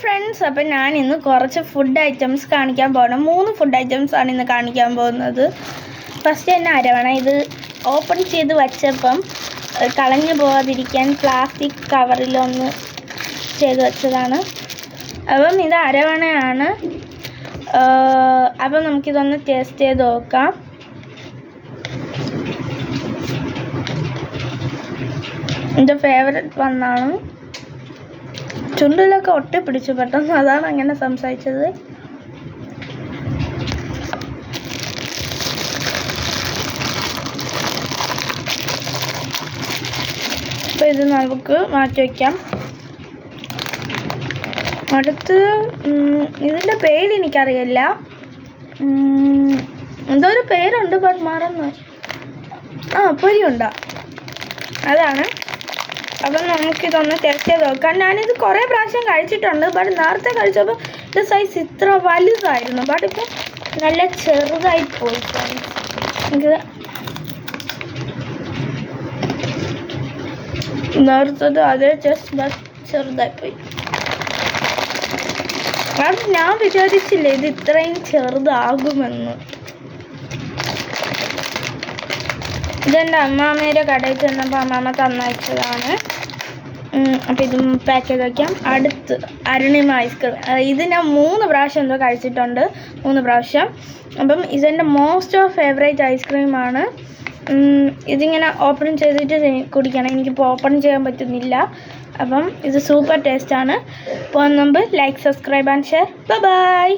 Friends, അപ്പം ഞാൻ ഇന്ന് കുറച്ച് ഫുഡ് ഐറ്റംസ് കാണിക്കാൻ പോകണം. 3 ഫുഡ് ഐറ്റംസ് ആണ് ഇന്ന് കാണിക്കാൻ പോകുന്നത്. ഫസ്റ്റ് തന്നെ അരവണ. ഇത് ഓപ്പൺ ചെയ്ത് വച്ചപ്പം കളഞ്ഞു പോകാതിരിക്കാൻ പ്ലാസ്റ്റിക് കവറിലൊന്ന് ചെയ്ത് വെച്ചതാണ്. അപ്പം ഇത് അരവണയാണ്. അപ്പം നമുക്കിതൊന്ന് ടേസ്റ്റ് ചെയ്ത് നോക്കാം. എൻ്റെ ഫേവറേറ്റ് വണ്ണാണ്. ചുണ്ടിലൊക്കെ ഒട്ടിപ്പിടിച്ചു പെട്ടെന്ന്, അതാണ് അങ്ങനെ സംസാരിച്ചത്. അപ്പോൾ ഇത് നമുക്ക് മാറ്റി വയ്ക്കാം. അടുത്ത് ഇതിൻ്റെ പേര് എനിക്കറിയില്ല, എന്തോ ഒരു പേരുണ്ട്, ബട്ട് മറന്നു. പൊരിയുണ്ട, അതാണ്. അപ്പം നമുക്കിതൊന്ന് ടേസ്റ്റ് ചെയ്ത് നോക്കാം. ഞാനിത് കുറേ പ്രാവശ്യം കഴിച്ചിട്ടുണ്ട്, ബട്ട് നേരത്തെ കഴിച്ചപ്പോൾ ഇത് സൈസ് ഇത്ര വലുതായിരുന്നു, ബട്ട് ഇപ്പം നല്ല ചെറുതായി പോയി. ഇത് നേരത്തത് അതേ ജസ്റ്റ് ബട്ട് ചെറുതായിപ്പോയി. അത് ഞാൻ വിചാരിച്ചില്ല ഇത് ഇത്രയും ചെറുതാകുമെന്ന്. ഇതെൻ്റെ അമ്മാമ്മയുടെ കടയിൽ ചെന്നപ്പോൾ അമ്മാമ്മ തന്നയച്ചതാണ്. അപ്പോൾ ഇതും പാക്ക് ചെയ്ത് വയ്ക്കാം. അടുത്ത് അരുണിമ ഐസ്ക്രീം. ഇത് ഞാൻ 3 പ്രാവശ്യം എന്തോ കഴിച്ചിട്ടുണ്ട്, 3 പ്രാവശ്യം. അപ്പം ഇതെൻ്റെ മോസ്റ്റ് ഓഫ് ഫേവറേറ്റ് ഐസ്ക്രീമാണ്. ഇതിങ്ങനെ ഓപ്പൺ ചെയ്തിട്ട് കുടിക്കണം. എനിക്കിപ്പോൾ ഓപ്പൺ ചെയ്യാൻ പറ്റുന്നില്ല. അപ്പം ഇത് സൂപ്പർ ടേസ്റ്റാണ്. അപ്പോൾ നമുക്ക് like, subscribe and share. By.